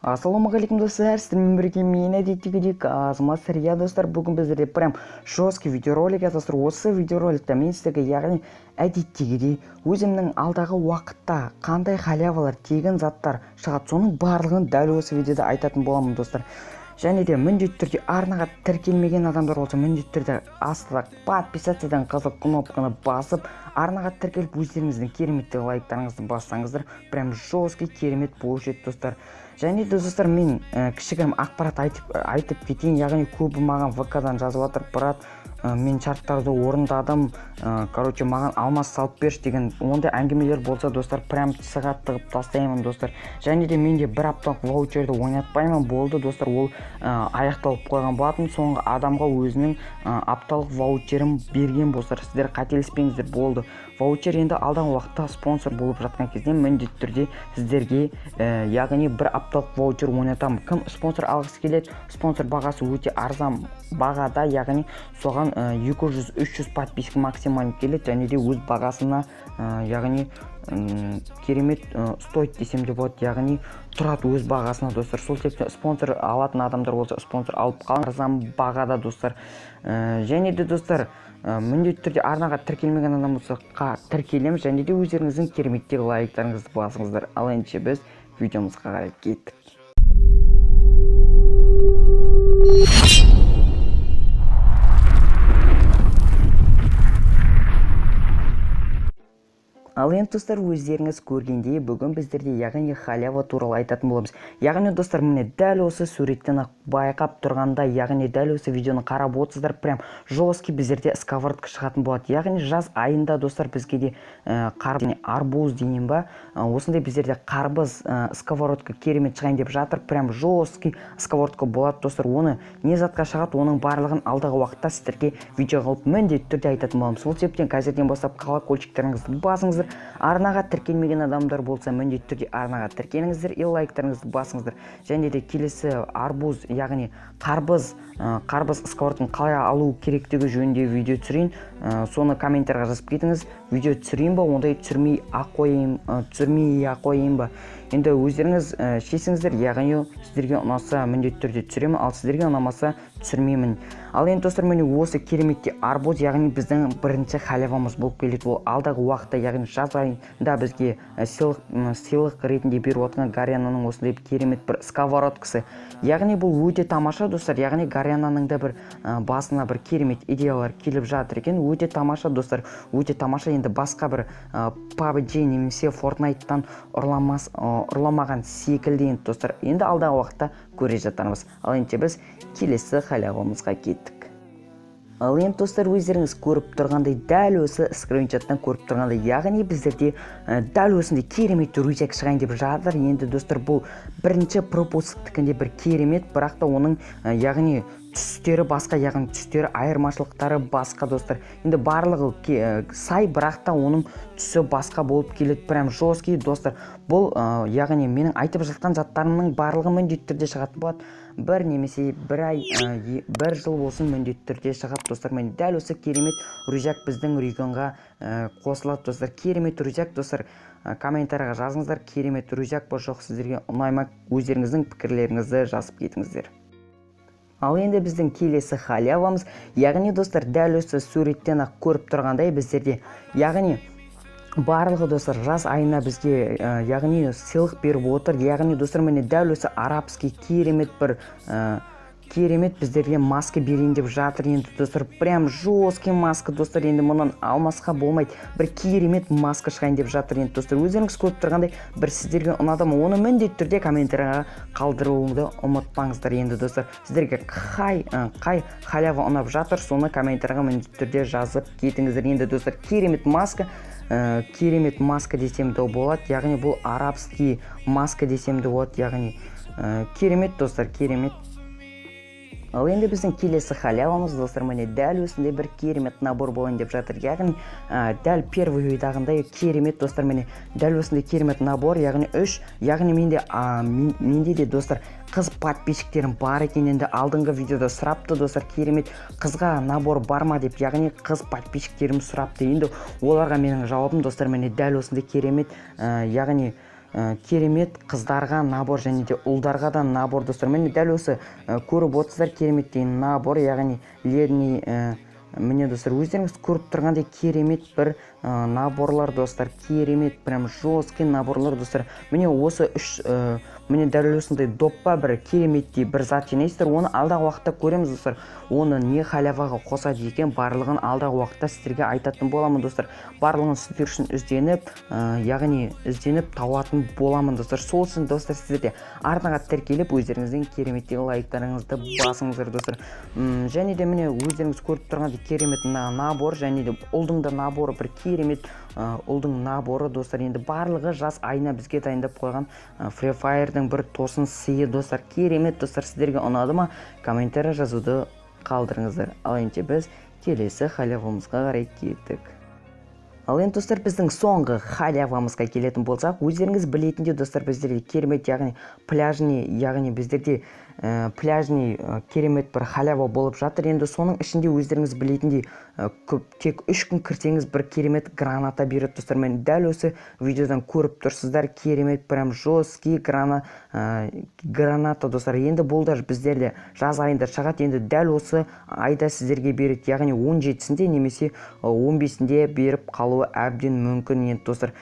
Ассалаумағалейкум достар, сіздермен бірге мен әдеттегідей Азамат Сария достар. Бүгін біздерде прям жесткий видеоролик достар. Осы видеороликта мен сіздерге яғни әдеттегідей өзімнің алдағы уақытта қандай халявалар, тегін заттар шығады, соның барлығын дәл осы видеода айтатын боламын достар. Және де міндетті түрде арнаға тіркелмеген адамдар болса, міндетті түрде астына подписациядан қызыл кнопканы басып, арнаға тіркеліп өздеріңіздің керемет лайктарыңызды бассаңыздар, прям жесткий керемет болушы еді достар. Және де достар, мен кішігірім ақпарат айтып кетейін, яғни көбі маған ВК-дан жазып жатыр, брат, мен шарттарды орындадым, короче, маған алмас салып берші деген ондай әңгімелер болса достар, прям тісіға тығып тастаймын достар. Және де менде бір апталық ваучерді ойнатпаймын, болды достар, ол аяқталып қойған болатын. Соңғы адамға өзінің апталық ваучерін берген болсар, сіздер қателеспеңіздер, болды. Ваучер енді алдағы уақытта спонсор болып жатқан кезде міндетті түрде сіздерге яғни бір апталық ваучер ойнатамын. Кім спонсор алғысы келеді, спонсор бағасы өте арзан бағада, яғни соған 200-300 подписка максимально келеді, және де өз бағасына яғни керемет стоит десем де болады, яғни тұрады өз бағасына достар. Сол себептен спонсор алатын адамдар болса, спонсор алып қалың арзан бағада достар. Және де достар, міндетті түрде арнаға тіркелмеген адам болса тіркелеміз, және де өздеріңіздің кереметтегі лайктарыңызды басыңыздар. Ал енді біз видеомызға қарай кеттік. Ал енді достар, өздеріңіз көргендей бүгін біздерде яғни халява туралы айтатын боламыз. Яғни достар, міне дәл осы суреттен байқап тұрғанда, яғни дәл осы видеоны қарап отырсыздар, прям жесткий біздерде сковородка шығатын болады. Яғни жаз айында достар, бізге де арбуз дейін ба, осындай біздерде қарбыз сковородка керемет шығайын деп жатыр. Прям жесткий сковородка болады достар. Оны не затқа шығады, оның барлығын алдағы уақытта сіздерге видео қылып міндетті түрде айтатын боламыз. Сол себептен қазірден бастап колокольчиктеріңізді басыңыздар. Арнаға тіркелмеген адамдар болса, міндетті түрде арнаға тіркеліңіздер, лайктарыңызды басыңыздар. Және де келесі арбуз, яғни қарбыз сковородканы қалай алу керектігі жөнінде видео түсірейін, соны комментарьға жазып кетіңіз. Видео түсірейін ба, ондай түсірмей ақ қойайын ба. Енді өздеріңіз шешіңіздер, яғни сіздерге ұнаса міндетті түрде түсіремін, ал сіздерге ұнамаса түсірмеймін. Ал енді достар, міне осы кереметте арбуз, яғни біздің бірінші халявамыз болып келеді. Ол алдағы уақытта, яғни жаз айында бізге сыйлық ретінде беріп отырған Гарянаның осындай керемет бір сковородкасы. Яғни бұл өте тамаша достар, яғни Гарянаның да бір басына бір керемет идеялар келіп жатыр екен. Өте тамаша достар, өте тамаша. Енді басқа бір PUBG немесе Fortnite-тан ұрламаған секілді енді достар. Енді алдағы уақытта көре жатармыз. Ал енді біз келесі халявамызға кеттік. Ал енді достар, өздеріңіз көріп тұрғандай, дәл осы скриншоттан көріп тұрғандай, яғни біздерде дәл осындай керемет рюкзак шығайын деп жатыр. Енді достар, бұл бірінші пропусктікінде бір керемет, бірақ та оның яғни түстері басқа, яғни түстері айырмашылықтары басқа достар. Енді барлығы сай, бірақ та оның түсі басқа болып келеді. Прям жесткий достар. Бұл яғни менің айтып жатқан заттарымның барлығы міндетті түрде шығатын болады. Бір немесе бір жыл болсын міндетті түрде шығады достар. Мен дәл осы керемет рюкзак біздің регионға қосылады достар. Керемет рюкзак достар. Комментарияға жазыңыздар, керемет рюкзак ба жоқ, сіздерге ұнай ма, өздеріңіздің пікірлеріңізді жазып кетіңіздер. Ал енді біздің келесі халявамыз, яғни достар, дәл осы суреттен көріп тұрғандай біздерде, яғни барлығы достар жаз айына бізге яғни сыйлық беріп отыр. Яғни достар, міне дәл осы арабский керемет біздерге маска берейін деп жатыр. Енді достар, прям жесткий маска достар, енді мұнан алмасқа болмайды. Бір керемет маска шығайын деп жатыр. Енді достар, өздеріңіз көріп тұрғандай, бір сіздерге ұнады ма, оны міндетті түрде комментарияға қалдыруыңды ұмытпаңыздар. Енді достар, сіздерге қай халява ұнап жатыр, соны комментарияға міндетті түрде жазып кетіңіздер. Енді достар, керемет маска десем де болады, яғни бұл арабский маска десем де болады, яғни керемет достар, керемет. Ал енді біздің келесі халявамыз достар, міне дәл осындай бір керемет набор болайын деп жатыр. Яғни дәл первый ойдағындай керемет достар, міне дәл осындай керемет набор, яғни менде де достар қыз подписчиктерім бар екен. Енді алдыңғы видеода сұрапты достар, керемет қызға набор бар ма деп, яғни қыз подписчиктерім сұрапты. Енді оларға менің жауабым достар, міне дәл осындай керемет, яғни керемет қыздарға набор және де ұлдарға да набор достар. Міне дәл осы көріп отырсыздар керемет деген набор, яғни летний міне достар, өздеріңіз көріп тұрғандай керемет бір наборлар достар, керемет прям жесткий наборлар достар. Міне осы міне дәл осындай доппа бір кереметтей бір зат жинайсыздар, оны алдағы уақытта көреміз достар. Оны не халяваға қосады екен, барлығын алдағы уақытта сіздерге айтатын боламын достар. Барлығын сіздер үшін ізденіп табатын боламын достар. Сол үшін достар, сіздерде артыңа тіркеліп өздеріңіздің кереметтегі лайктарыңызды басыңыздар достар. Және де міне өздеріңіз көріп тұрғандай керемет набор, және де ұлдың да наборы бір керемет ұлдың наборы достар. Енді барлығы жаз айына бізге дайындап қойған Free Fire'дың бір тосын сыйы достар. Керемет достар, сіздерге ұнады ма? Комментарий жазуды қалдырыңыздар. Ал енді біз келесі халявамызға қарай кеттік. Ал енді достар, біздің соңғы халявамызға келетін болсақ, өздеріңіз білетіндей достар, біздерде керемет, яғни пляжный, яғни біздерде пляжный керемет бір халява болып жатыр. Енді соның ішінде өздеріңіз білетіндей тек 3 күн кірсеңіз бір керемет граната береді достар. Мен дәл осы видеодан көріп тұрсыздар, керемет прям жесткий граната достар. Енді бұл да біздерде жаз айында шығады. Енді дәл осы айда сіздерге береді, яғни 17-сінде немесе 15-сінде беріп қалуы әбден мүмкін енді достар.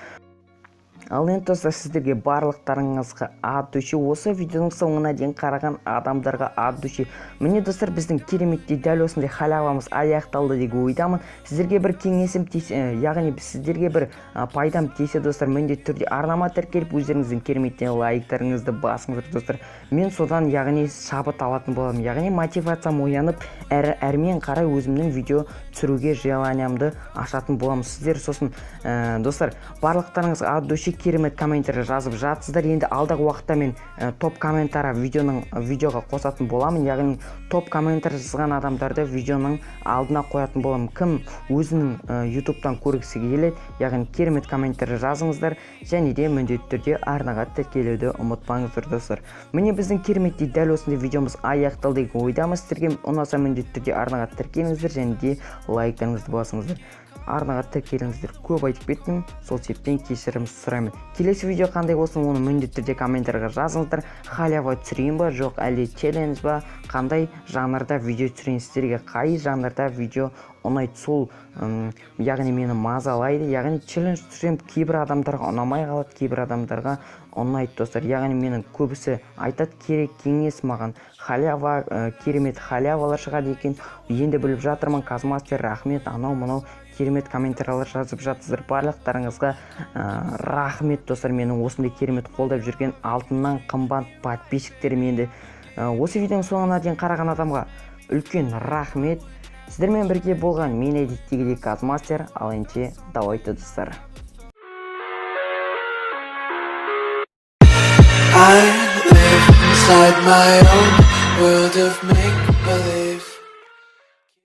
Ал енді достар, сіздерге барлықтарыңызға от души, осы видеоның соңына дейін қараған адамдарға от души. Міне достар, біздің кереметтей дәл осындай халявамыз аяқталды деген ойдамын. Сіздерге бір кеңесім тисе, яғни сіздерге бір пайдам тисе достар, міндетті түрде арнама тіркеліп өздеріңіздің кереметтен лайктарыңызды басыңыздар достар. Мен содан яғни шабыт алатын боламын, яғни мотивациям оянып, әрмен қарай өзімнің видео түсіруге желаниямды ашатын боламын. Сіздер сосын достар, барлықтарыңызға от души керемет комментарий жазып жатсыздар. Енді алдағы уақытта мен топ комментарий видеоға қосатын боламын, яғни топ комментарий жазған адамдарды видеоның алдына қоятын боламын. Кім өзінің ютубтан көргісі келеді, яғни керемет комментарий жазыңыздар, және де міндетті түрде арнаға тіркелуді ұмытпаңыздар достар. Міне біздің кереметтей дәл осындай видеомыз аяқталды деген ойдамыз. Сіздерге ұнаса міндетті түрде арнаға тіркеліңіздер, және де лайктарыңызды басыңыздар. Арнаға тіркеліңіздер. Көп айтып кеттім, сол себептен кешірім сұраймын. Келесі видео қандай болсын, оны міндетті түрде комментарийға жазыңыздар. Халява түсірейін ба, жоқ әлде челлендж ба, қандай жанрда видео түсірейін, сіздерге қай жанрда видео ұнайды, сол яғни мені мазалайды. Яғни челлендж түсірем, кейбір адамдарға ұнамай қалады, кейбір адамдарға ұнайды достар. Яғни менің көбісі айтады, керек кеңес маған халява, керемет халявалар шығады екен. Енді біліп жатырмын, Казмастер, рахмет, анау-мынау керемет комментариялар жазып жатсыздар. Барлықтарыңызға рахмет достар, менің осындай керемет қолдап жүрген алтыннан қымбат подписчиктерім. Енді осы видеоның соңына дейін қараған адамға үлкен рахмет. Сіздермен бірге болған мен әдеттегідей Казмастер. Ал енді давайте достар. I live inside my own world of make